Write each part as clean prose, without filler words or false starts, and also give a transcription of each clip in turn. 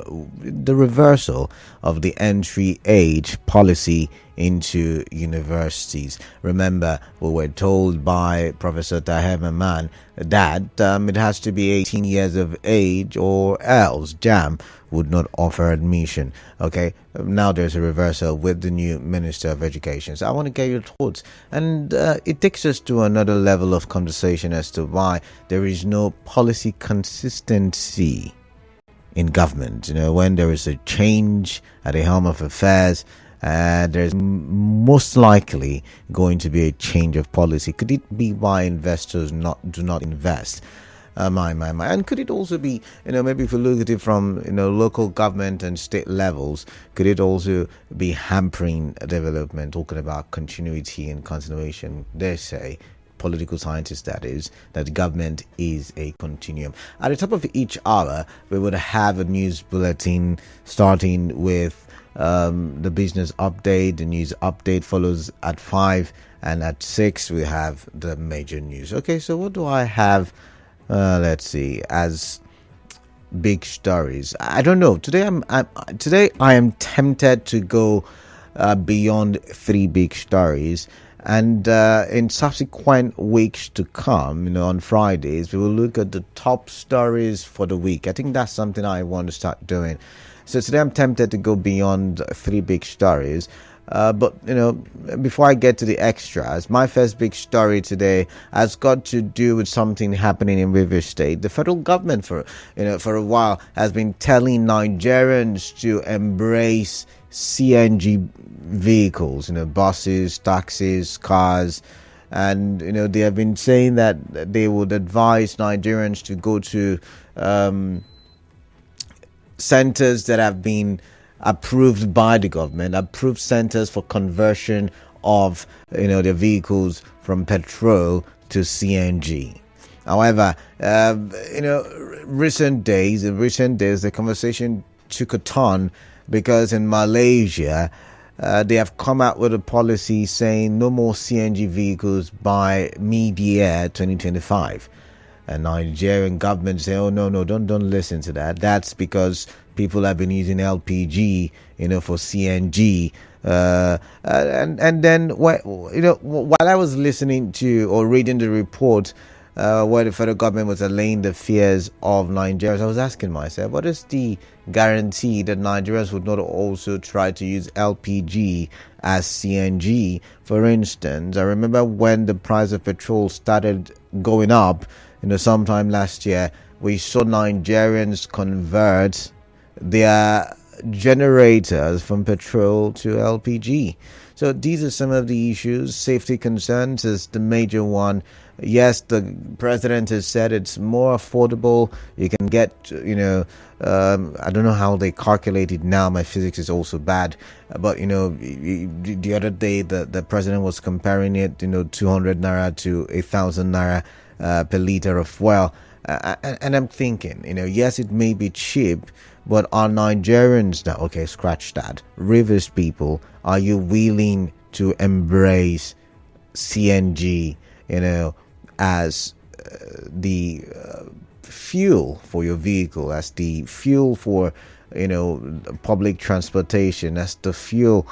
the reversal of the entry age policy into universities. Remember, we were told by Professor Taher Maman that it has to be 18 years of age or else JAM would not offer admission. Okay, now there's a reversal with the new Minister of Education. So I want to get your thoughts. And it takes us to another level of conversation as to why there is no policy consistency in government. When there is a change at the helm of affairs, there's most likely going to be a change of policy. Could it be why investors do not invest? And could it also be, maybe if you look at it from, local government and state levels, could it also be hampering development, talking about continuity and continuation? They say, political scientists that is, that government is a continuum. At the top of each hour, we would have a news bulletin starting with the business update. The news update follows at 5, and at 6 we have the major news. Okay, so what do I have? Let's see, as big stories. I don't know. Today I am tempted to go beyond 3 big stories. And in subsequent weeks to come, on Fridays, we will look at the top stories for the week. I think that's something I want to start doing. So today I'm tempted to go beyond 3 big stories. But before I get to the extras, my first big story today has got to do with something happening in Rivers State. The federal government for a while has been telling Nigerians to embrace CNG vehicles, buses, taxis, cars, and they have been saying that they would advise Nigerians to go to centers that have been approved by the government, approved centers for conversion of their vehicles from petrol to CNG. However, recent days, the conversation took a turn because in Malaysia, they have come out with a policy saying no more CNG vehicles by mid-year 2025. And Nigerian government say, oh no, don't listen to that. That's because people have been using LPG, for CNG. And then, while I was listening to or reading the report where the federal government was allaying the fears of Nigerians, I was asking myself, what is the guarantee that Nigerians would not also try to use LPG as CNG? For instance, I remember when the price of petrol started going up, sometime last year, we saw Nigerians convert their generators from petrol to LPG. So these are some of the issues. Safety concerns is the major one. Yes, the president has said it's more affordable. You can get, I don't know how they calculate it now. My physics is also bad. But, the other day, the president was comparing it, 200 naira to 1,000 naira per liter of fuel. And I'm thinking, yes, it may be cheap, but are Nigerians now, okay, scratch that. Rivers people, are you willing to embrace CNG, as the fuel for your vehicle, as the fuel for, public transportation, as the fuel,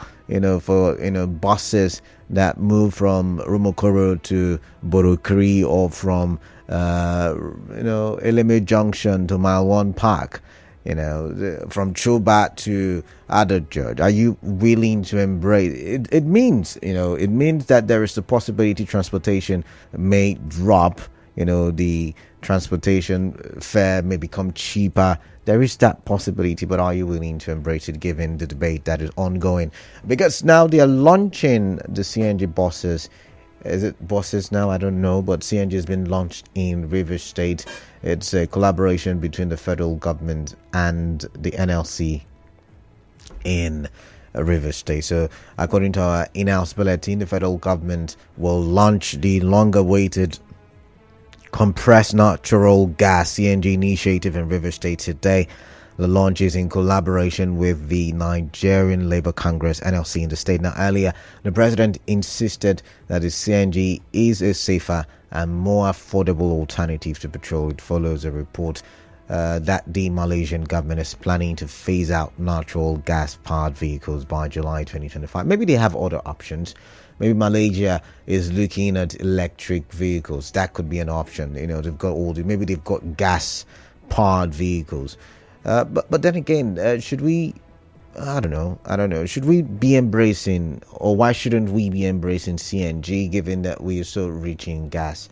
for, buses that move from Rumokoro to Borokri or from, Eleme Junction to Mile 1 Park, from Chobat to Adajord? Are you willing to embrace it? It means that there is the possibility transportation may drop, the transportation fare may become cheaper. There is that possibility, but are you willing to embrace it given the debate that is ongoing? Because now they are launching the CNG buses. Is it buses now? I don't know, but CNG has been launched in Rivers State. It's a collaboration between the federal government and the NLC in Rivers State. So according to our in-house bulletin, the federal government will launch the longer-awaited compressed natural gas CNG initiative in Rivers State today. The launch is in collaboration with the Nigerian Labour Congress NLC in the state. Now, earlier, the president insisted that the CNG is a safer and more affordable alternative to petrol. It follows a report that the Malaysian government is planning to phase out natural gas powered vehicles by July 2025. Maybe they have other options. Maybe Malaysia is looking at electric vehicles. That could be an option. They've got maybe they've got gas powered vehicles. But then again, should we? I don't know. Should we be embracing, or why shouldn't we be embracing CNG, given that we are so rich in gas?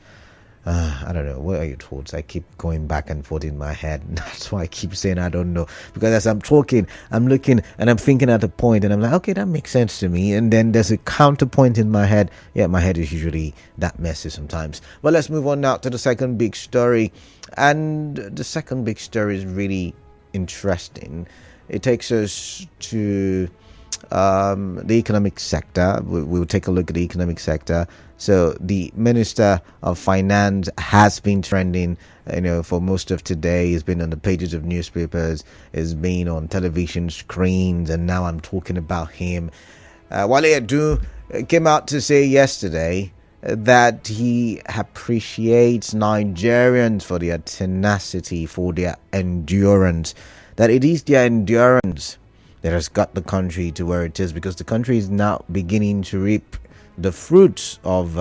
I don't know. What are your thoughts? I keep going back and forth in my head. That's why I keep saying I don't know. Because as I'm talking, I'm looking and I'm thinking at a point and I'm like, okay, that makes sense to me. And then there's a counterpoint in my head. Yeah, my head is usually that messy sometimes. But let's move on now to the second big story. And the second big story is really interesting. It takes us to the economic sector. We'll take a look at the economic sector. So the Minister of Finance has been trending, for most of today. He's been on the pages of newspapers, has been on television screens, and now I'm talking about him. Wale Edu came out to say yesterday that he appreciates Nigerians for their tenacity, for their endurance, that it is their endurance that has got the country to where it is, because the country is now beginning to reap the fruits of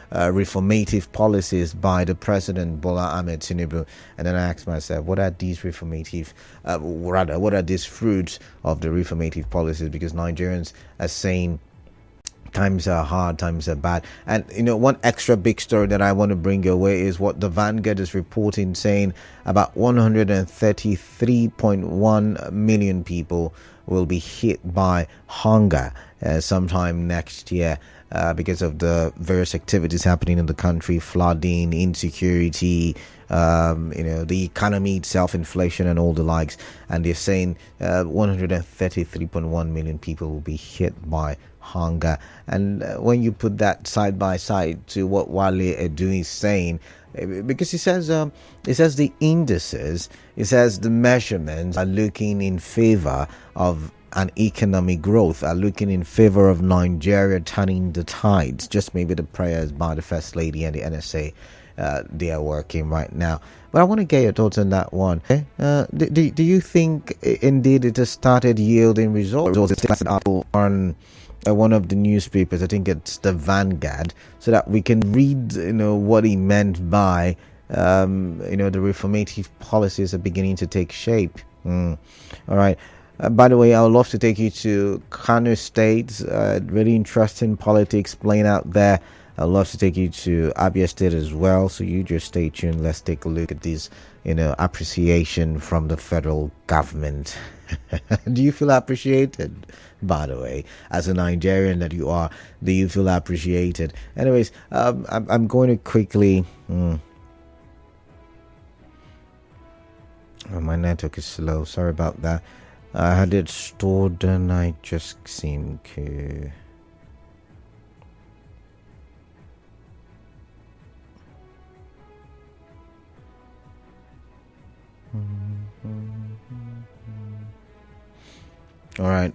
reformative policies by the President Bola Ahmed Tinubu. And then I asked myself, what are these what are these fruits of the reformative policies? Because Nigerians are saying times are hard, times are bad. And one extra big story that I want to bring your way is what the Vanguard is reporting, saying about 133.1 million people will be hit by hunger sometime next year because of the various activities happening in the country, flooding, insecurity, the economy itself, inflation and all the likes. And they're saying 133.1 million people will be hit by hunger. And when you put that side by side to what Wale Edu is saying, because he says the indices, he says the measurements are looking in favor of an economic growth, are looking in favor of Nigeria turning the tides. Just maybe the prayers by the First Lady and the NSA, they are working right now. But I want to get your thoughts on that one. Okay? Do you think indeed it has started yielding results? It's on one of the newspapers, I think it's the Vanguard, so that we can read what he meant by the reformative policies are beginning to take shape. All right. By the way, I would love to take you to Kano State. Really interesting politics playing out there. I'd love to take you to Abia State as well. So you just stay tuned. Let's take a look at this, appreciation from the federal government. Do you feel appreciated? By the way, as a Nigerian that you are, do you feel appreciated? Anyways, I'm going to quickly. Oh, my network is slow. Sorry about that. I had it stored and I just seem to. All right,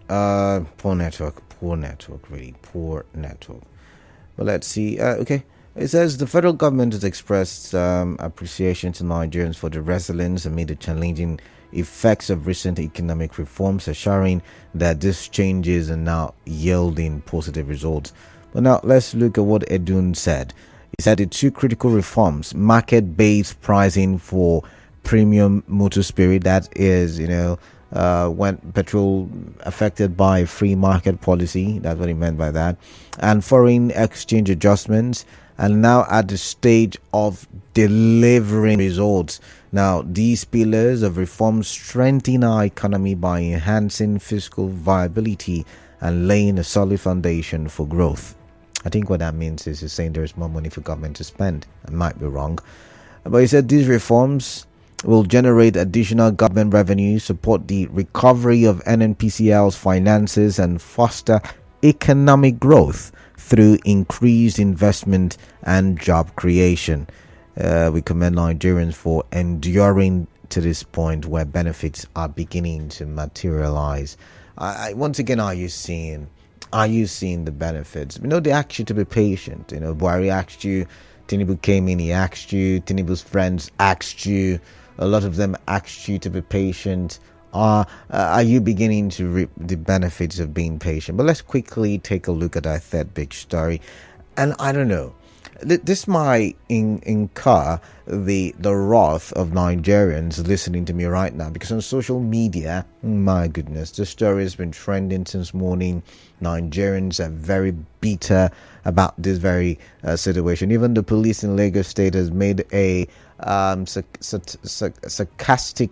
poor network, really poor network. But let's see. Okay, it says the federal government has expressed appreciation to Nigerians for the resilience amid the challenging effects of recent economic reforms, assuring that these changes are now yielding positive results. But now let's look at what Edun said. He said the two critical reforms: market-based pricing for premium motor spirit, that is, when petrol affected by free market policy, that's what he meant by that, and foreign exchange adjustments, and now at the stage of delivering results. Now, these pillars of reform strengthen our economy by enhancing fiscal viability and laying a solid foundation for growth. I think what that means is he's saying there's more money for government to spend. I might be wrong, but he said these reforms will generate additional government revenue, support the recovery of NNPCL's finances, and foster economic growth through increased investment and job creation. We commend Nigerians for enduring to this point where benefits are beginning to materialize. Once again, are you seeing the benefits? They asked you to be patient. Buhari asked you, Tinubu came in, he asked you, Tinubu's friends asked you, a lot of them asked you to be patient. Are you beginning to reap the benefits of being patient? But let's quickly take a look at our third big story. And I don't know, this might incur the wrath of Nigerians listening to me right now, because on social media, my goodness, this story has been trending since morning. Nigerians are very bitter about this very situation. Even the police in Lagos State has made a sarcastic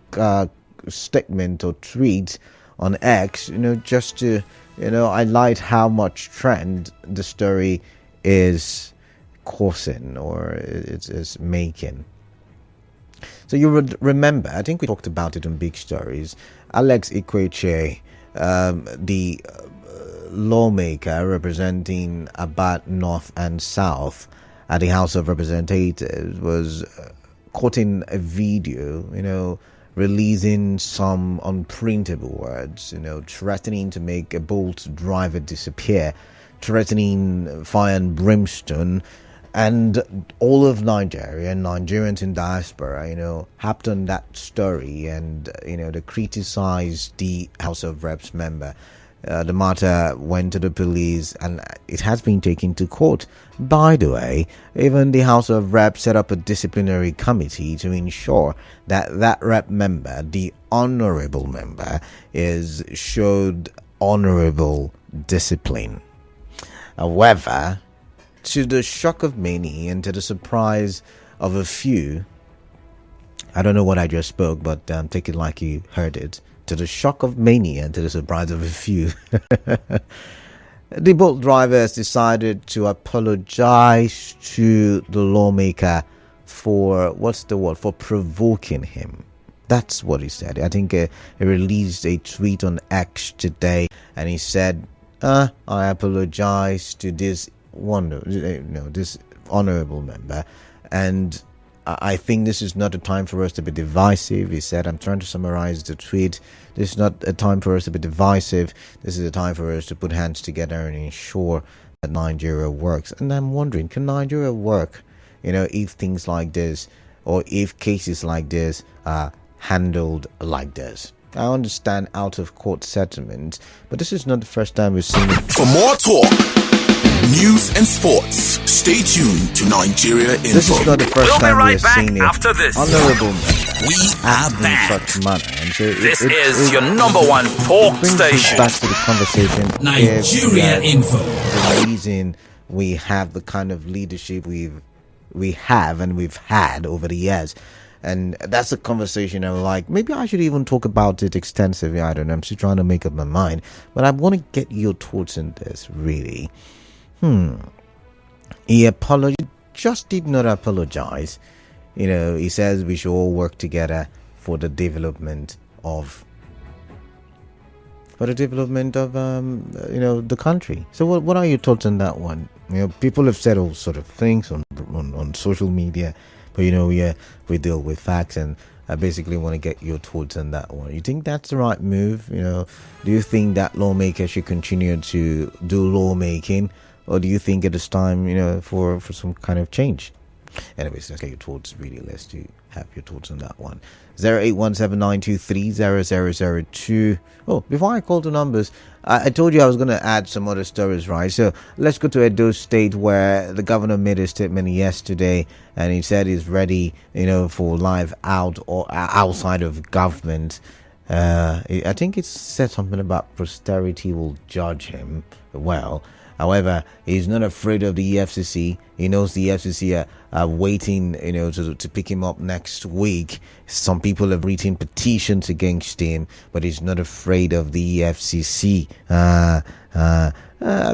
statement or tweet on X, just to highlight how much trend the story is causing, or it's making. So you would remember, I think we talked about it on Big Stories, Alex Ikweche, the lawmaker representing Abat North and South at the House of Representatives, was caught in a video, releasing some unprintable words, threatening to make a Bolt driver disappear, threatening fire and brimstone. And all of Nigeria, Nigerians in diaspora, hopped on that story, and, they criticized the House of Reps member. The matter went to the police, and it has been taken to court. By the way, even the House of Reps set up a disciplinary committee to ensure that rep member, the honorable member, is showed honorable discipline. However, to the shock of many and to the surprise of a few, I don't know what I just spoke, but take it like you heard it. To the shock of many and to the surprise of a few, the Bolt driver has decided to apologize to the lawmaker for, for provoking him. That's what he said. I think he released a tweet on X today, and he said, I apologize to this this honorable member, and I think this is not a time for us to be divisive. He said, I'm trying to summarize the tweet. This is not a time for us to be divisive. This is a time for us to put hands together and ensure that Nigeria works. And I'm wondering, can Nigeria work, if things like this, or if cases like this are handled like this? I understand out of court settlement, but this is not the first time we've seen it. For more talk, news and sports, stay tuned to Nigeria Info. This is not the first time we've seen it. After this. Honorable We are back. Such manner. And so this is your number one talk station. Back to the conversation. Nigeria Info. The reason we have the kind of leadership we have and we've had over the years. And that's a conversation I'm like, maybe I should even talk about it extensively. I don't know. I'm still trying to make up my mind. But I want to get your thoughts on this, really. He just did not apologize. He says we should all work together for the development of the country. So what are your thoughts on that one? People have said all sort of things on social media, but we deal with facts, and I basically want to get your thoughts on that one. You think that's the right move? Do you think that lawmaker should continue to do lawmaking, or do you think it is time, for some kind of change? Anyways, let's get your thoughts. Really, let's have your thoughts on that one. 08179230002. Oh, before I call the numbers, I told you I was going to add some other stories, right? So let's go to Edo State, where the governor made a statement yesterday, and he said he's ready, for life out or outside of government. I think it said something about posterity will judge him well. However, he's not afraid of the EFCC. He knows the EFCC are waiting, to pick him up next week. Some people have written petitions against him, but he's not afraid of the EFCC.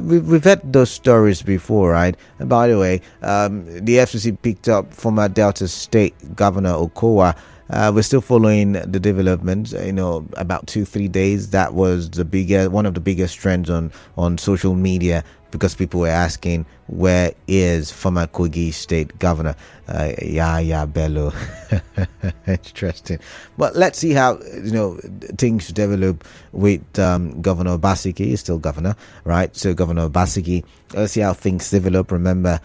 We've had those stories before, right? And by the way, the FCC picked up former Delta State Governor Okowa. We're still following the developments. About 2-3 days, that was one of the biggest trends on social media. because people were asking, where is former Kogi State Governor Yaya Bello? Interesting. But let's see how things develop with Governor Obaseki. He's still governor, right? So Governor Obaseki, let's see how things develop. Remember,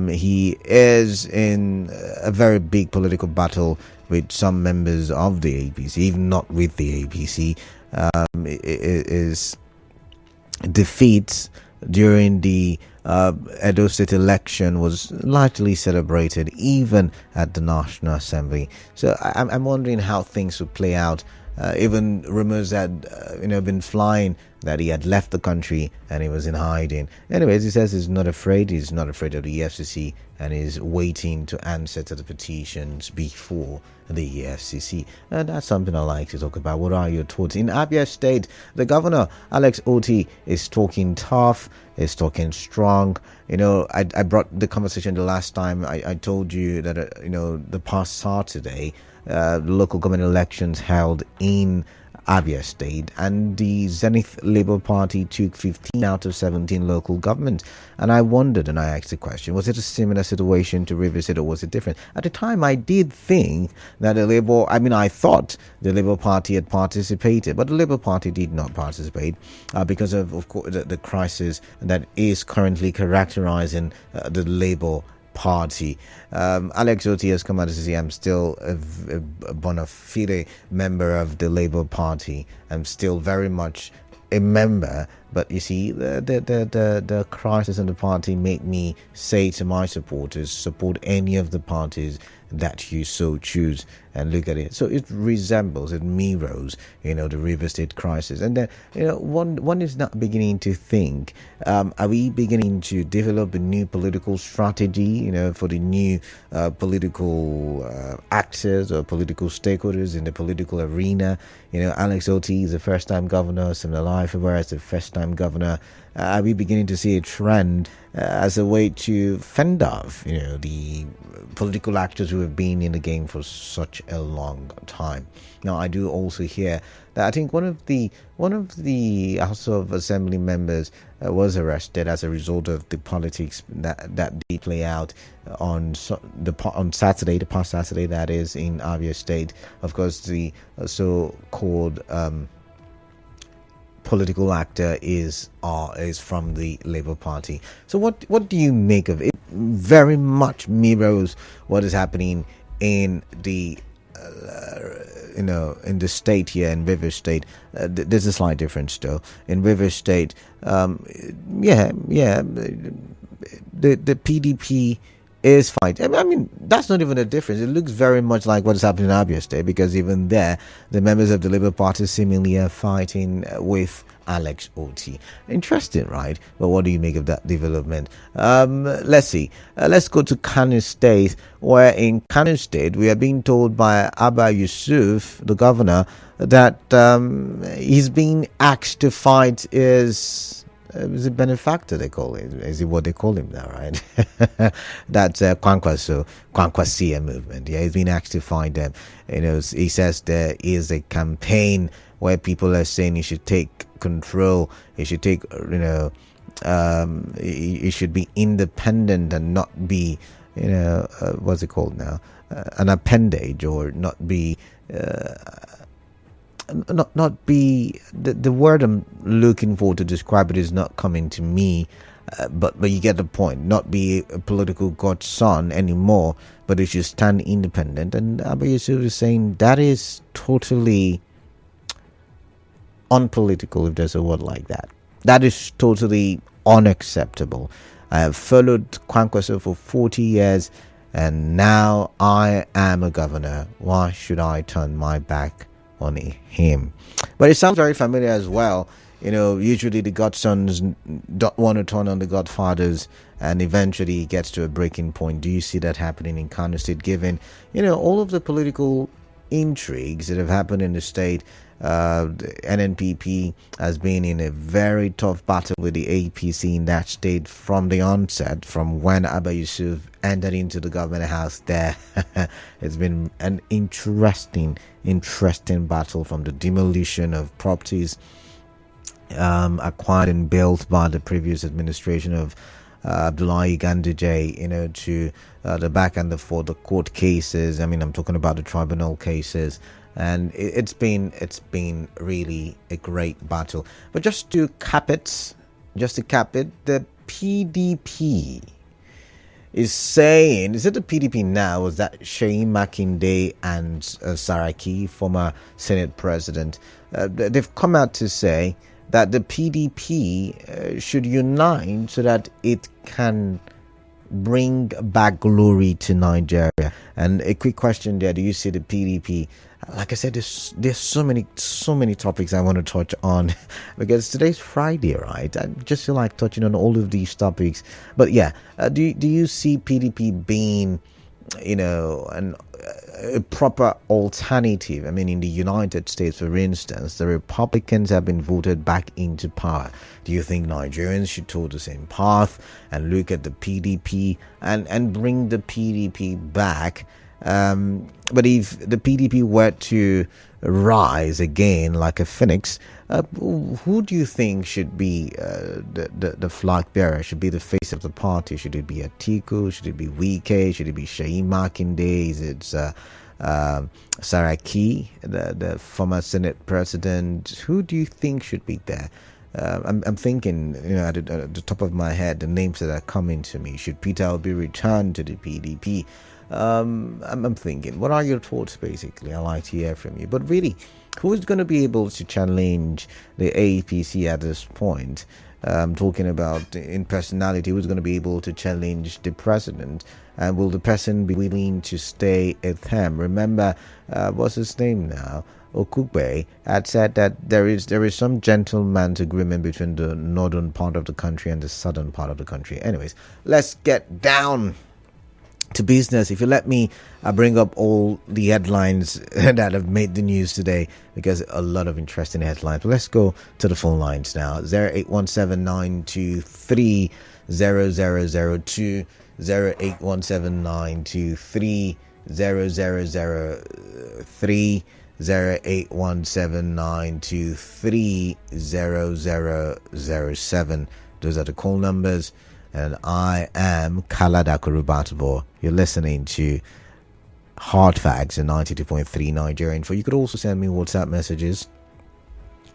he is in a very big political battle with some members of the APC, even not with the APC. Is defeat during the Edo State election was largely celebrated even at the National Assembly. So I'm wondering how things would play out. Even rumors had been flying that he had left the country and he was in hiding. Anyways, he says he's not afraid of the EFCC, and is waiting to answer to the petitions before the EFCC. And that's something I like to talk about. What are your thoughts? In Abia State, the governor, Alex Oti, is talking tough, is talking strong. I brought the conversation the last time. I told you that the past Saturday, the local government elections held in Abia State, and the Zenith Labour Party took 15 out of 17 local governments. And I wondered, and I asked the question, was it a similar situation to Rivers State, or was it different? At the time, I did think that I thought the Labour Party had participated, but the Labour Party did not participate because of course, the crisis that is currently characterizing the Labour Party. Alex Oti has come out to say, I'm still a bona fide member of the Labour Party. I'm still very much a member, but you see, the crisis in the party made me say to my supporters, support any of the parties that you so choose, and look at it. So it mirrors, the River State crisis. And then, one is not beginning to think, are we beginning to develop a new political strategy, for the new political actors or political stakeholders in the political arena? Alex Oti is a first-time governor, Similar Life is a first-time governor. Are we beginning to see a trend as a way to fend off, the political actors who have been in the game for such a long time? Now, I do also hear that I think one of the House of Assembly members was arrested as a result of the politics that did play out on Saturday, the past Saturday, that is, in Abia State. Of course, the so-called political actor is from the Labour Party. So what do you make of it? Very much mirrors what is happening in the in the state here, in River State. There's a slight difference though. In River State, the PDP is fighting. I mean, that's not even a difference. It looks very much like what is happening in Abia State, because even there, the members of the Labour Party seemingly are fighting with Alex Oti. Interesting, right? But what do you make of that development? Let's see. Let's go to Kano State, where in Kano State, we are being told by Abba Yusuf, the governor, that he's being asked to fight his... is it benefactor they call it? Is it what they call him now, right? That's Kwankwasia movement. Yeah, he's been asked to fight them. He says there is a campaign where people are saying he should take control. He should take, he should be independent and not be, what's it called now? An appendage, or not be. Not be the word I'm looking for to describe it is not coming to me, but you get the point. Not be a political godson anymore, but it should stand independent. And Abba Yusuf is saying that is totally unpolitical, if there's a word like that. That is totally unacceptable. I have followed Kwankwaso for 40 years, and now I am a governor. Why should I turn my back on him? But it sounds very familiar as well. Usually the godsons don't want to turn on the godfathers, and eventually it gets to a breaking point. Do you see that happening in Kano State, given all of the political intrigues that have happened in the state? The NNPP has been in a very tough battle with the APC in that state from the onset, from when Abba Yusuf entered into the government house there. It's been an interesting battle, from the demolition of properties acquired and built by the previous administration of Abdullahi Ganduje, to the back and for the court cases. I mean, I'm talking about the tribunal cases, and it's been really a great battle. But just to cap it, the PDP is saying, is it the PDP now, or is that Sheyi Makinde and Saraki, former Senate president? They've come out to say that the PDP should unite so that it can bring back glory to Nigeria. And a quick question there: do you see the PDP? Like I said, there's so many topics I want to touch on because today's Friday, right? I just feel like touching on all of these topics. But yeah, do you see PDP being, a proper alternative? I mean, in the United States, for instance, the Republicans have been voted back into power. Do you think Nigerians should take the same path and look at the PDP and bring the PDP back? But if the PDP were to rise again like a phoenix, who do you think should be the flag bearer? Should be the face of the party? Should it be Atiku? Should it be Wike? Should it be Sheyi Makinde? Is it Saraki, the former Senate president? Who do you think should be there? I'm thinking, at the top of my head, the names that are coming to me. Should Peter Obi return to the PDP? I'm thinking, what are your thoughts, basically? I'd like to hear from you. But really, who is going to be able to challenge the APC at this point? I'm talking about in personality, who's going to be able to challenge the president? And will the person be willing to stay at them? Remember, what's his name now? Okugbe had said that there is some gentleman's agreement between the northern part of the country and the southern part of the country. Anyways, let's get down to business. If you let me, I bring up all the headlines that have made the news today, because a lot of interesting headlines. But let's go to the phone lines now. 08179230002, 08179230003, 08179230007. Those are the call numbers. And I am Kalada Kurubatubo. You're listening to Hard Facts in 92.3 Nigerian. You could also send me WhatsApp messages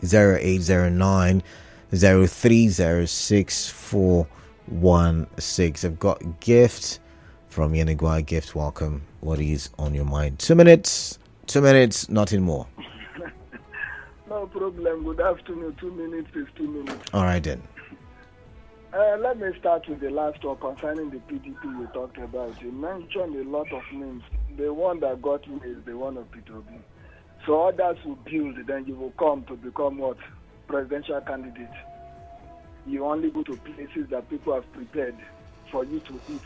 0809 0306416. I've got a gift from Yenigua Gift. Welcome. What is on your mind? 2 minutes, nothing more. No problem. Good afternoon. 2 minutes is 2 minutes. All right then. Let me start with the last one concerning the PDP you talked about. You mentioned a lot of names. The one that got me is the one of Peter Obi. So others will build, then you will come to become what? Presidential candidate. You only go to places that people have prepared for you to eat.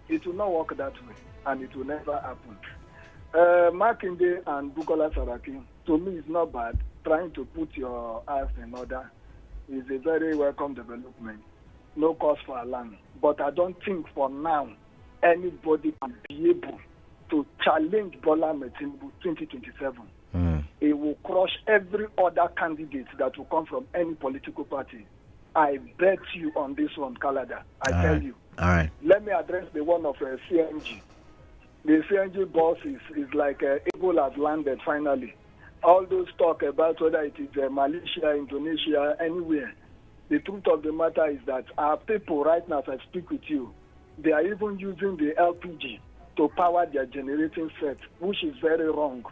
It will not work that way, and it will never happen. Makinde and Bukola Saraki, to me, is not bad. Trying to put your house in order is a very welcome development. No cause for alarm. But I don't think for now anybody can be able to challenge Bola Ahmed Tinubu 2027. It will crush every other candidate that will come from any political party. I bet you on this one, Kalada. I tell you. All right. Let me address the one of CNG. The CNG boss is like Eagle has landed finally. All those talk about whether it is Malaysia, Indonesia, anywhere. The truth of the matter is that our people right now, as I speak with you, they are even using the LPG to power their generating set, which is very wrong.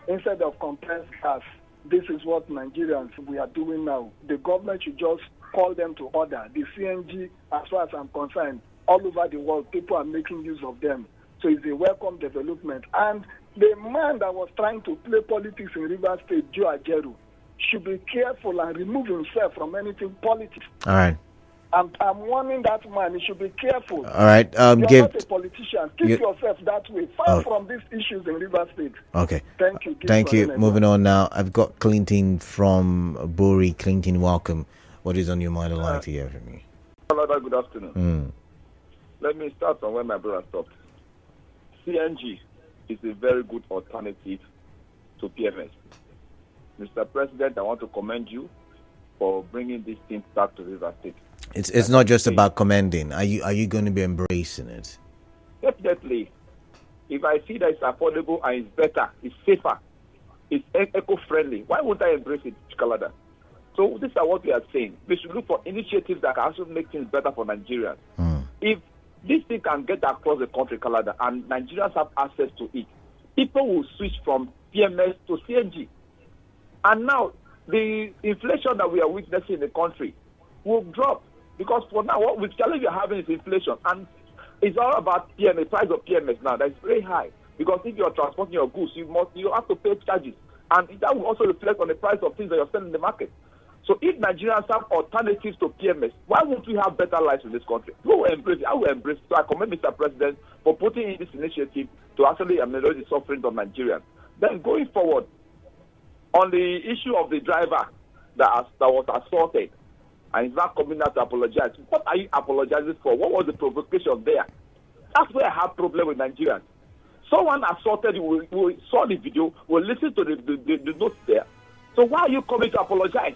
Instead of compressed gas, this is what Nigerians we are doing now. The government should just call them to order. The CNG, as far as I'm concerned, all over the world, people are making use of them. So it's a welcome development. And the man that was trying to play politics in Rivers State, Joe Ajaero, should be careful and remove himself from anything politics. All right. I'm warning that man. He should be careful. All right. You're not a politician. Keep yourself that way. Far from these issues in Rivers State. Okay. Thank you. Thank you. Moving on now. I've got Clinton from Bori. Clinton, welcome. What is on your mind? I'd like to hear from you. Hello, good afternoon. Let me start from where my brother stopped. CNG is a very good alternative to PMS. Mr. President, I want to commend you for bringing these things back to River State. It's not just about commending. Are you going to be embracing it? Definitely. If I see that it's affordable and it's better, it's safer, it's eco-friendly, why won't I embrace it, Chikalada? So this is what we are saying. We should look for initiatives that can also make things better for Nigerians. If this thing can get across the country, Kalada, and Nigerians have access to it, people will switch from PMS to CNG. And now, the inflation that we are witnessing in the country will drop. Because for now, what the challenge we are having is inflation. And it's all about PMS, price of PMS now. That's very high. Because if you are transporting your goods, you have to pay charges. And that will also reflect on the price of things that you're selling in the market. So if Nigerians have alternatives to PMS, why won't we have better lives in this country? Who will embrace it? I will embrace it. So I commend Mr. President for putting in this initiative to actually ameliorate the suffering of Nigerians. Then going forward, on the issue of the driver that was assaulted, and he's not coming out to apologize. What are you apologizing for? What was the provocation there? That's where I have problem with Nigerians. Someone assaulted you, we saw the video, we listen to the notes there. So why are you coming to apologize?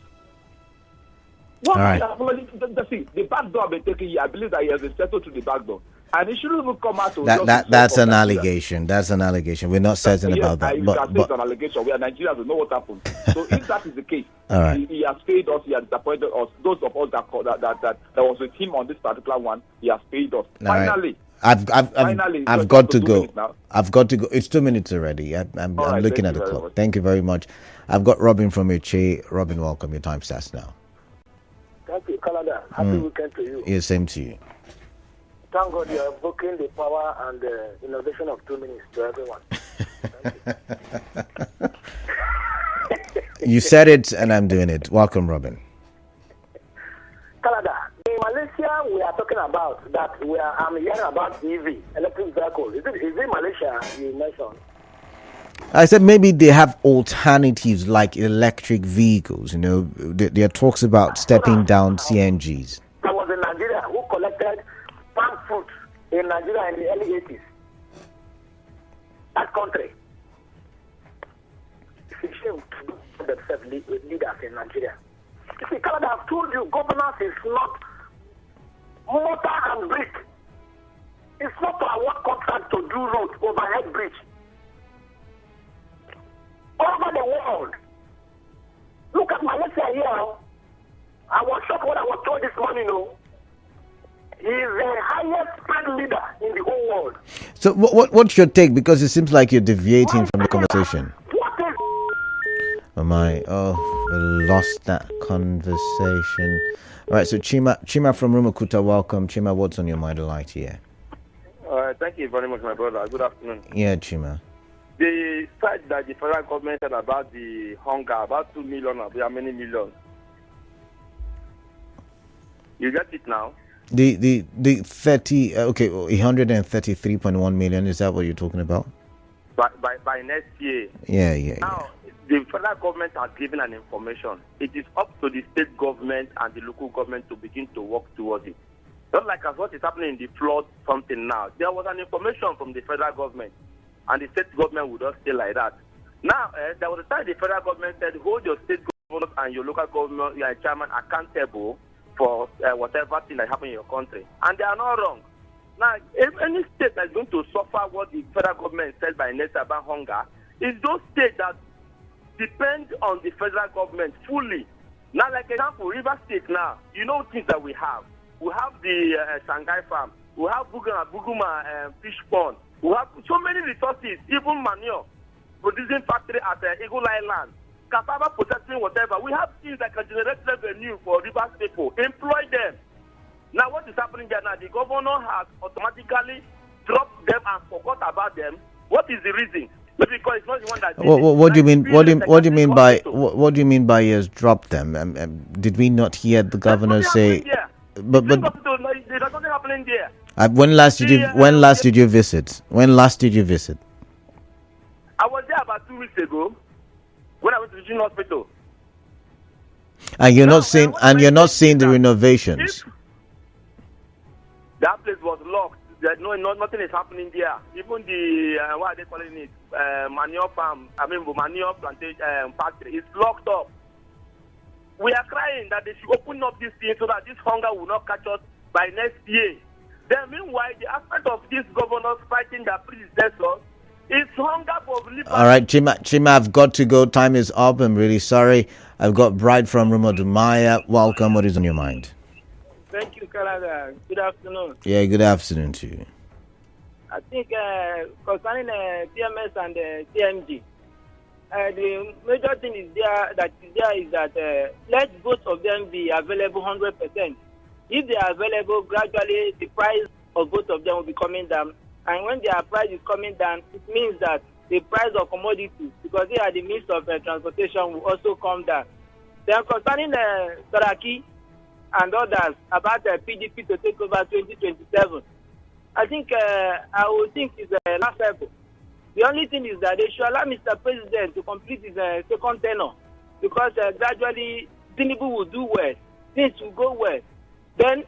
What right. The back door I've been taking here, I believe that he has been settled to the back door. And he shouldn't even come out to that's an allegation. That's an allegation. We're not certain about that. But it's an allegation. We are Nigerians, we know what happened. So if that is the case, all right. he has paid us, he has disappointed us. Those of us that was with him on this particular one, he has paid us. All Finally. Right. I've got to go. I've got to go. It's 2 minutes already. I'm looking at the clock. Thank you very much. I've got Robin from Uche. Robin, welcome. Your time starts now. Thank you, Canada. Happy weekend to you. Yeah, same to you. Thank God you are evoking the power and the innovation of 2 minutes to everyone. You said it, and I'm doing it. Welcome, Robin. Canada, in Malaysia, we are talking about that. I'm hearing about EV, electric vehicle. Is it Malaysia you mentioned? I said maybe they have alternatives like electric vehicles. You know, there are talks about stepping down CNGs. I was in Nigeria who collected palm fruit in Nigeria in the early 80s. That country. It's a shame to do themselves leaders in Nigeria. You see, Canada, I've told you, governance is not mortar and brick. It's not to award contract to do road, overhead bridge. All over the world. Look at Malaysia here. I was shocked when I was told this morning, he is the highest paid leader in the whole world. So what's your take? Because it seems like you're deviating from the conversation. What is... Oh my, we lost that conversation. All right, so Chima from Rumakuta, welcome. Chima, what's on your mind tonight here? Thank you very much, my brother. Good afternoon. Yeah, Chima. The fact that the federal government said about the hunger, about 2 million, or how many millions? You get it now? The 133.1 million, is that what you're talking about? By next year. Yeah. Now, the federal government has given an information. It is up to the state government and the local government to begin to work towards it. Not like as what is happening in the flood something now. There was an information from the federal government, and the state government would not stay like that. Now, there was a time the federal government said, hold your state government and your local government, your chairman accountable for whatever thing that happened in your country. And they are not wrong. Now, if any state that is going to suffer what the federal government said by nature about hunger, is those states that depend on the federal government fully. Now, like example, River State now, you know things that we have. We have the Shanghai farm. We have Buguma fish pond. We have so many resources, even manure, producing factory at Eagle Island, cassava processing, whatever. We have things that can generate revenue for River people. Employ them. Now, what is happening there now? The governor has automatically dropped them and forgot about them. What is the reason? Maybe because it's not the one that. What do you mean? What do you mean by he has dropped them? Did we not hear the governor say? But there's nothing happening there. When last did you visit? When last did you visit? I was there about 2 weeks ago when I went to the General Hospital. And you're not seeing the renovations. That place was locked. There's nothing is happening there. Even the what are they calling it? Manure farm. Manure plantation factory. It's locked up. We are crying. saying that they should open up this thing so that this hunger will not catch us by next year. Then meanwhile, the aspect of these governors fighting their predecessors is hunger for liberty. All right, Chima, I've got to go. Time is up. I'm really sorry. I've got Bright from Rumodumaya. Welcome. What is on your mind? Thank you, Canada. Good afternoon. Yeah, good afternoon to you. I think concerning TMS and TMG, the major thing is that let both of them be available 100%. If they are available, gradually the price of both of them will be coming down. And when their price is coming down, it means that the price of commodities, because they are the means of transportation, will also come down. Then concerning Saraki and others about PDP to take over 2027, I think I would think it's laughable. The only thing is that they should allow Mr. President to complete his second tenure, because gradually Tinubu will do well, things will go well. Then,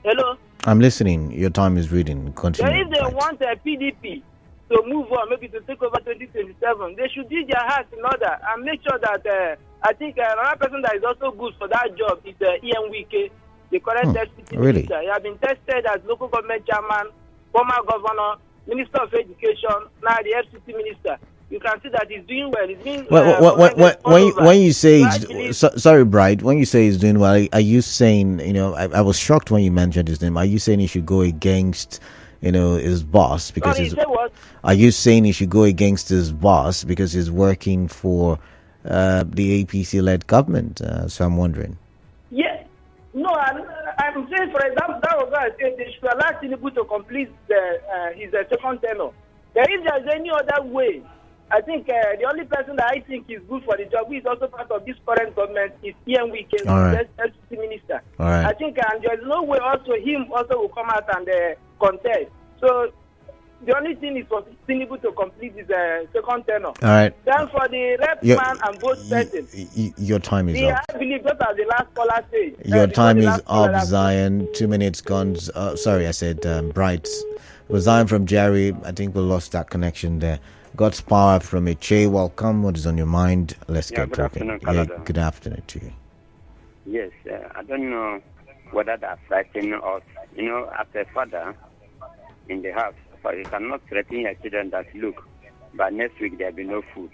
hello? I'm listening. Your time is reading. Continue. Then if they want PDP to move on, maybe to take over 2027, they should do their house in order and make sure that I think another person that is also good for that job is Ian Wike, the current deputy minister. He has been tested as local government chairman, former governor, minister of education, now the FCT minister. You can see that he's doing well. He's doing when you say sorry, Bright, when you say he's doing well, are you saying, I was shocked when you mentioned his name. Are you saying he should go against, his boss because are you saying he should go against his boss because he's working for the APC-led government? So I'm wondering. Yeah, no, I'm saying, for example, that was why I said they should allow Tinubu to complete his second tenure. Then if there's any other way, I think the only person that I think is good for the job, who is also part of this current government, is Ian Wike, the SCT minister. All right. I think there's no way also him also will come out and contest. So the only thing is for Tinubu to complete his second tenure. All right. Then for the rep man and both person, your time is up. I believe that are the last caller stage. Your time is up, Zion. 2 minutes gone. Sorry, I said Bright. It was Zion from Jerry. I think we lost that connection there. God's power from Eche. Welcome. What is on your mind? Let's get talking. Good afternoon to you. Yes, I don't know whether that's frightening us. As a father in the house, but you cannot threaten your children that, look, by next week there will be no food.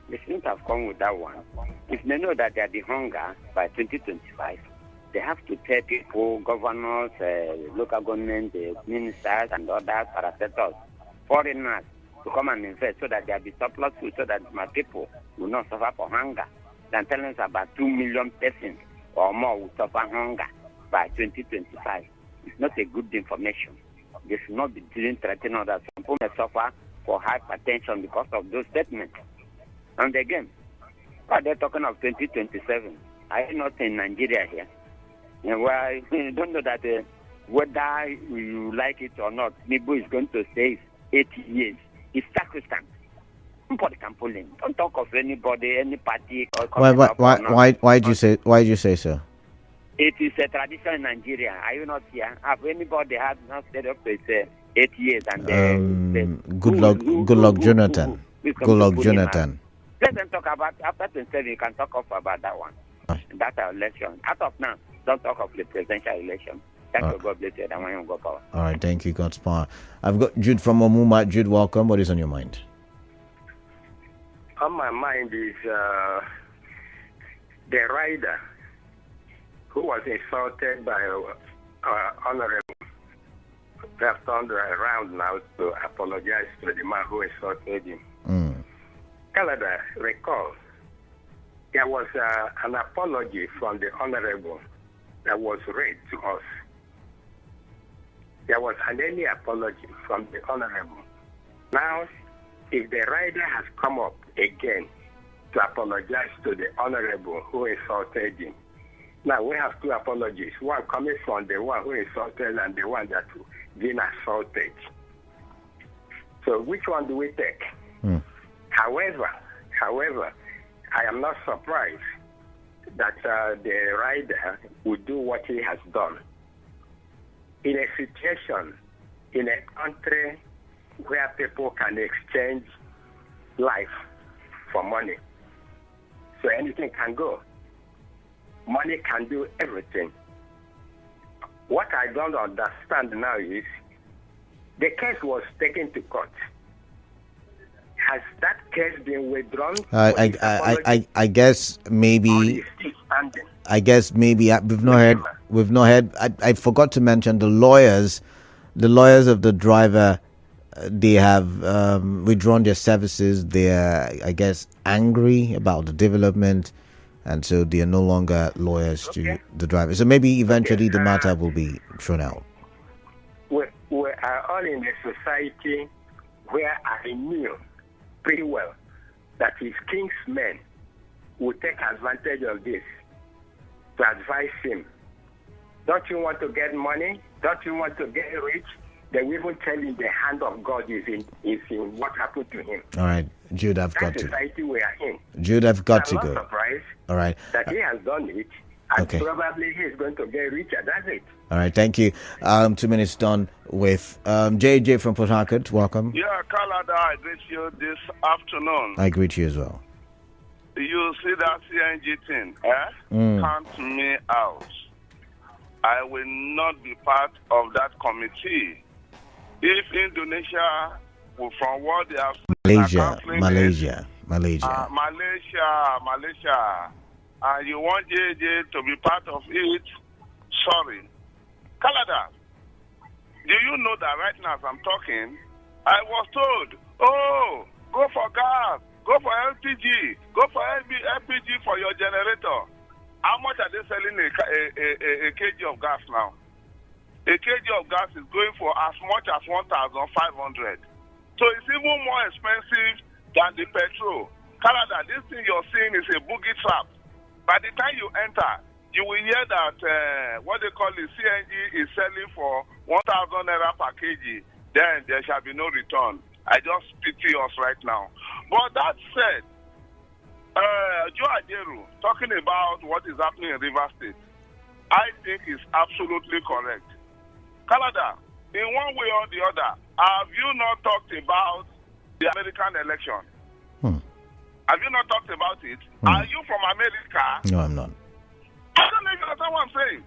They shouldn't have come with that one. If they know that there will be hunger by 2025, they have to tell people, governors, local government, ministers, and others, parastatals, foreigners, to come and invest so that there will be surplus food, so that my people will not suffer for hunger. Than telling us about 2 million persons or more will suffer hunger by 2025. It's not a good information. They should not be threatening others. Some people may suffer for hypertension because of those statements. And again, why they're talking of 2027? Are you not in Nigeria here? And why you don't know that whether you like it or not, Nibu is going to stay 80 years. It's sacrosanct. Nobody can pull him. Don't talk of anybody, any party. Why did you say so? It is a tradition in Nigeria. Are you not here? Have anybody had not stayed up to 8 years and good luck, Jonathan. Good luck, Jonathan. Let them talk about after 27. You can talk about that one. That's our election. Out of now, don't talk of the presidential election. Thank you, God bless you. And I go power. All right, thank you, God's power. I've got Jude from Omuma. Jude, welcome. What is on your mind? On my mind is the rider who was insulted by Honorable. They have turned around now to apologize to the man who insulted him. Canada, recall, there was an apology from the Honorable that was read to us. There was any apology from the Honorable. Now, if the rider has come up again to apologize to the Honorable who insulted him, now we have two apologies, one coming from the one who insulted and the one that been assaulted. So which one do we take? However, I am not surprised that the rider would do what he has done. In a situation, in a country where people can exchange life for money, so anything can go. money can do everything. What I don't understand now is the case was taken to court. Has that case been withdrawn? I guess maybe. I guess maybe we've not heard. We've not heard. I forgot to mention the lawyers. The lawyers of the driver, they have withdrawn their services. They are, I guess, angry about the development, and so they are no longer lawyers to the driver. So maybe eventually the matter will be thrown out. We are all in a society where I knew pretty well that his king's men would take advantage of this to advise him. Don't you want to get money? Don't you want to get rich? They will even tell him the hand of God is in what happened to him. All right, Jude, I've got to. That's the society we are in. Jude, I've got to go. I'm not surprised. All right. That he has done it, and probably he's going to get richer. That's it. All right, thank you. 2 minutes done with JJ from Port Harcourt. Welcome. Yeah, Canada, I greet you this afternoon. I greet you as well. You see that CNG thing, Count me out. I will not be part of that committee. If Indonesia, from what they have Malaysia, and you want JJ to be part of it, sorry. Canada, do you know that right now as I'm talking, I was told, go for gas, go for LPG, go for LPG for your generator. How much are they selling a kg of gas now? A kg of gas is going for as much as 1,500. So it's even more expensive than the petrol. Canada, this thing you're seeing is a boogie trap. By the time you enter, you will hear that what they call the CNG is selling for 1,000 naira per kg. Then there shall be no return. I just pity us right now. But that said, Joe Ajeru talking about what is happening in Rivers State, I think is absolutely correct. Canada, in one way or the other, have you not talked about the American election? Have you not talked about it? Are you from America? No, I'm not. I don't know if you understand what I'm saying.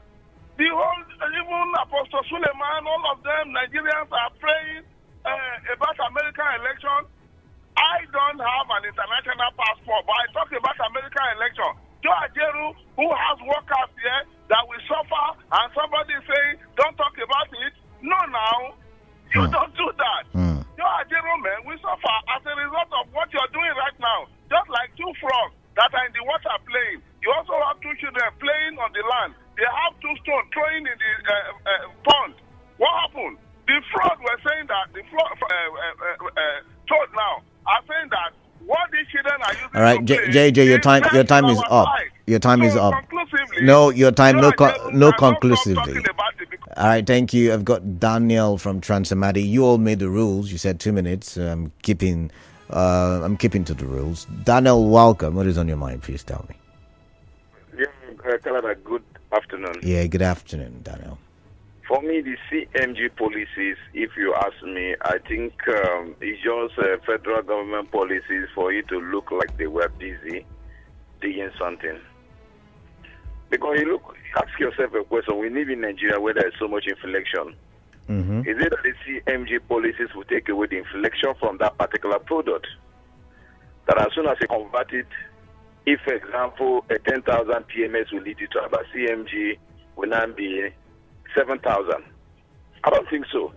The whole, even Apostle Suleiman, all of them, Nigerians are praying about American election. I don't have an international passport, but I talk about American election. Joe Ajeru, who has workers here that will suffer, and somebody saying, don't talk about it. No, now, you don't do that. Joe Ajeru, man, we suffer as a result of what you're doing right now. Just like two frogs that are in the water playing. You also have two children playing on the land. They have two stones throwing in the pond. What happened? The frog were saying that, the toad now, are saying that what these children are using. All right, JJ, your time is up. Your time is up. No, your time, no conclusively. All right, thank you. I've got Daniel from Transamadi. You all made the rules. You said 2 minutes. I'm keeping to the rules. Daniel, welcome. What is on your mind? Please tell me. Yeah, Canada, good afternoon. Yeah, good afternoon, Daniel. For me, the CMG policies, if you ask me, I think it's just federal government policies for it to look like they were busy doing something. Because you look, ask yourself a question. We live in Nigeria where there is so much inflation. Is it that the CMG policies will take away the inflation from that particular product? That as soon as you convert it, if, for example, a 10,000 PMS will lead you to about CMG will now be 7,000. I don't think so.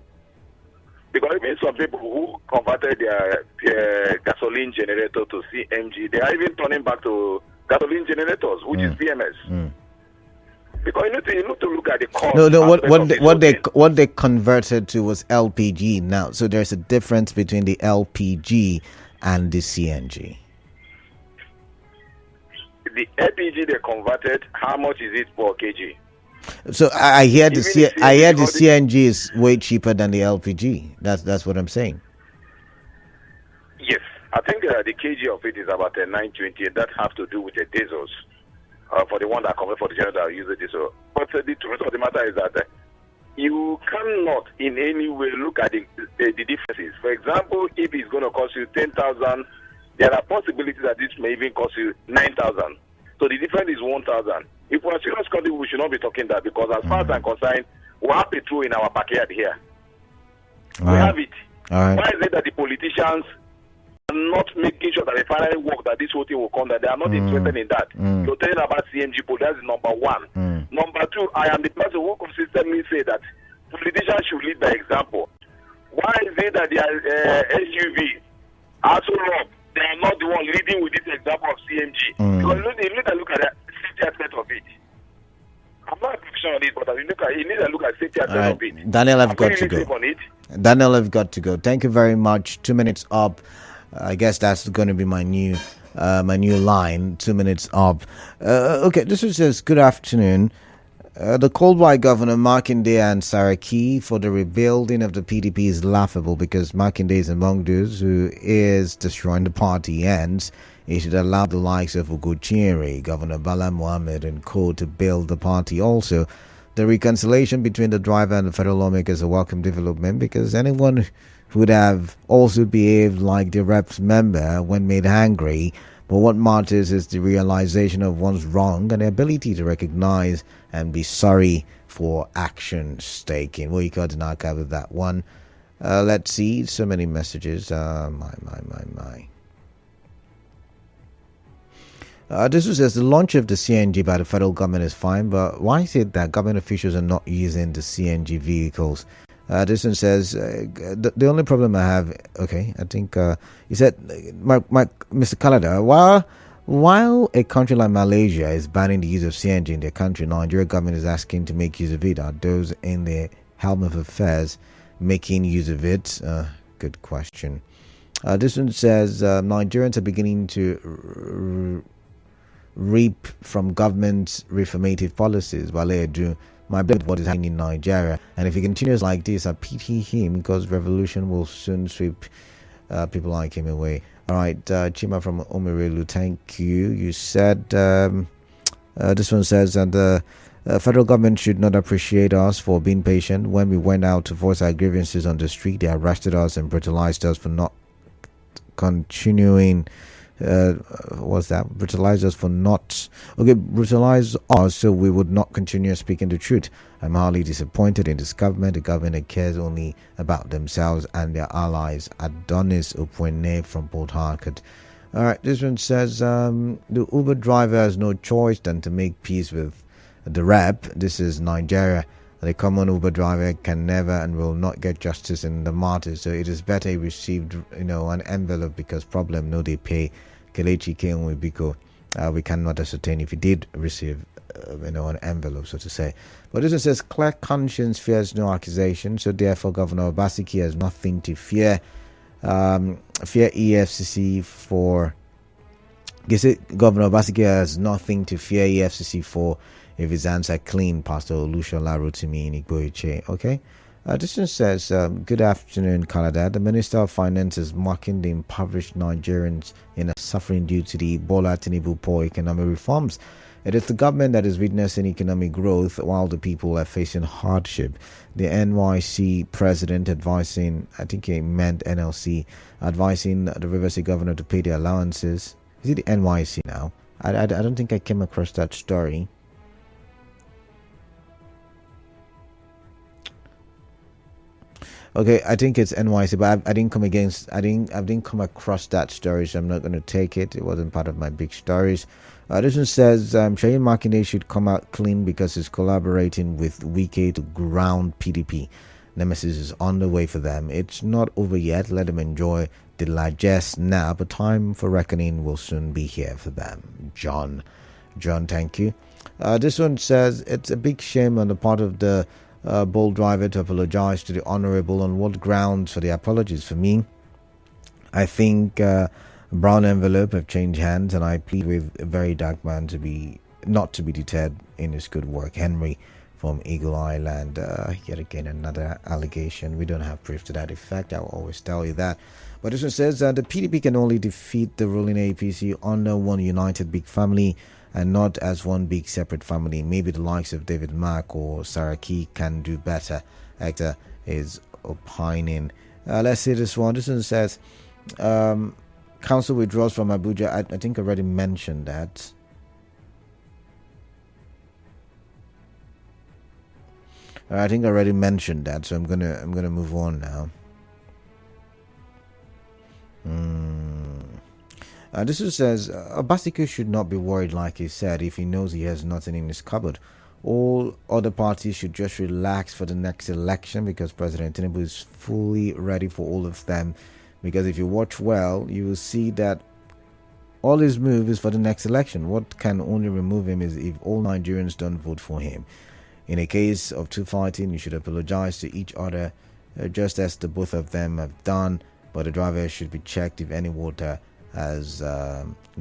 Because even some people who converted their gasoline generator to CMG, they are even turning back to gasoline generators, which is PMS. Because you need to look at the cost. No, what they converted to was LPG now. So there's a difference between the LPG and the CNG. The LPG they converted, how much is it per kg? So I hear the CNG is way cheaper than the LPG. That's what I'm saying. Yes, I think the kg of it is about 920. That has to do with the diesels. For the one that convert for the general that use the diesel. But the truth of the matter is that you cannot in any way look at the differences. For example, if it's going to cost you 10,000, there are possibilities that this may even cost you 9,000. So the difference is 1,000. If we're a serious country, we should not be talking that, because as far as I'm concerned, we have petrol in our backyard here. We have it. Why is it that the politicians are not making sure that they finally work, that this whole thing will come, that they are not interested in that? You're telling about CNG, that's number one. Number two, I am the person who consistently say that politicians should lead by example. Why is it that their SUVs are so wrong? They are not the one leading with this example of CNG. Because you need to look at the safety aspect of it. I'm not a professional on it, but you need to look at safety aspect of it. Daniel, I've got to go. Daniel, I've got to go. Thank you very much. 2 minutes up. I guess that's going to be my new line. 2 minutes up. Okay, this one says, good afternoon. The cold white governor Makinde and Saraki for the rebuilding of the PDP is laughable, because Makinde is among those who is destroying the party, hence he should allow the likes of Ugochiri, Governor Bala Mohammed and co to build the party. Also, the reconciliation between the driver and the federal lawmakers is a welcome development, because anyone would have also behaved like the reps member when made angry. But what matters is the realization of one's wrong and the ability to recognize and be sorry for actions taken. Well, you got an archive with that one. Let's see. So many messages. My. This was says the launch of the CNG by the federal government is fine, but why is it that government officials are not using the CNG vehicles? This one says the only problem I have. Okay, I think he said, Mr. Canada, while a country like Malaysia is banning the use of CNG in their country, Nigeria government is asking to make use of it. Are those in the helm of affairs making use of it? Good question. This one says Nigerians are beginning to reap from government's reformative policies while they do. My blood, what is happening in Nigeria, and if he continues like this, I pity him, because revolution will soon sweep people like him away. All right, Chima from Omirelu, thank you. You said this one says that the federal government should not appreciate us for being patient. When we went out to voice our grievances on the street, they arrested us and brutalized us for not continuing. Brutalize us for not brutalize us so we would not continue speaking the truth. I'm highly disappointed in this government, a government that cares only about themselves and their allies. Adonis Opwene from Port Harcourt. All right, this one says the Uber driver has no choice than to make peace with the rep. This is Nigeria. The common Uber driver can never and will not get justice in the matter, so it is better he received, an envelope, because problem no they pay. Kelechi came with Biko. We cannot ascertain if he did receive, an envelope, so to say. But this one says clear conscience fears no accusation, so therefore Governor Obaseki has nothing to fear. Fear EFCC for. Governor Obaseki has nothing to fear EFCC for. If his hands are clean, Pastor Olushola Rotimi in Igboiche. Okay. This one says, good afternoon, Canada. The Minister of Finance is mocking the impoverished Nigerians in a suffering due to the Bola Tinubu poor economic reforms. It is the government that is witnessing economic growth while the people are facing hardship. The NYC president advising, I think he meant NLC, advising the River State governor to pay their allowances. Is it the NYC now? I don't think I came across that story. Okay, I think it's NYC, but I didn't come across that story, so I'm not going to take it. It wasn't part of my big stories. This one says Sheyi Makinde should come out clean because he's collaborating with Wike to ground PDP. Nemesis is on the way for them. It's not over yet. Let them enjoy the largesse now, but time for reckoning will soon be here for them. John, thank you. This one says it's a big shame on the part of the bold driver to apologize to the honorable. On what grounds for the apologies? For me, I think brown envelope have changed hands, and I plead with a very dark man not to be deterred in his good work. Henry from Eagle Island, yet again another allegation. We don't have proof to that effect. I will always tell you that. But this one says the PDP can only defeat the ruling APC under one united big family, and not as one big separate family. Maybe the likes of David Mack or Saraki can do better. Hector is opining. Let's see this one. This one says, council withdraws from Abuja. I think I already mentioned that. I think I already mentioned that, so I'm gonna move on now. This one says Obaseki should not be worried, like he said, if he knows he has nothing in his cupboard. All other parties should just relax for the next election, because President Tinubu is fully ready for all of them. Because if you watch well, you will see that all his move is for the next election. What can only remove him is if all Nigerians don't vote for him. In a case of two fighting, you should apologize to each other, just as the both of them have done. But the driver should be checked if any water has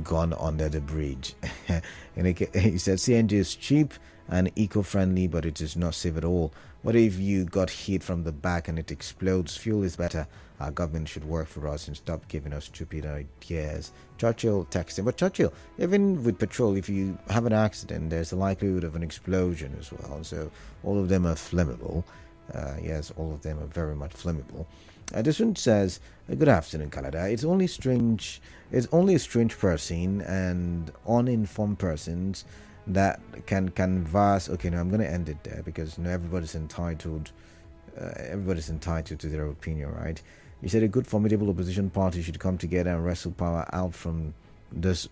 gone under the bridge. He said CNG is cheap and eco-friendly, but it is not safe at all. What if you got hit from the back and it explodes? Fuel is better. Our government should work for us and stop giving us stupid ideas. Churchill texting. But Churchill, even with petrol, if you have an accident, there's a likelihood of an explosion as well. So all of them are flammable. Yes, all of them are very much flammable. This one says, "Good afternoon, Canada. It's only a strange person and uninformed persons that can canvass." Okay, now I'm going to end it there, because everybody's entitled to their opinion, right? He said a good formidable opposition party should come together and wrestle power out from this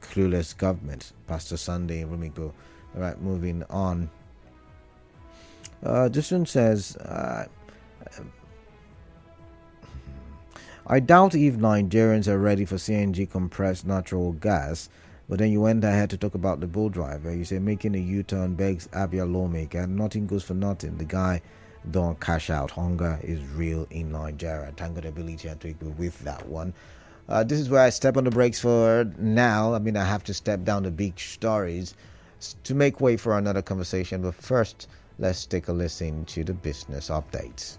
clueless government. Pastor Sunday Rumiko. All right, moving on. This one says, I doubt if Nigerians are ready for CNG compressed natural gas. But then you went ahead to talk about the bull driver. You say making a U-turn begs Abia Lawmaker. Nothing goes for nothing. The guy don't cash out. Hunger is real in Nigeria. Thank God ability to agree with that one. This is where I step on the brakes for now. I mean, I have to step down the big stories to make way for another conversation. But first, let's take a listen to the business updates.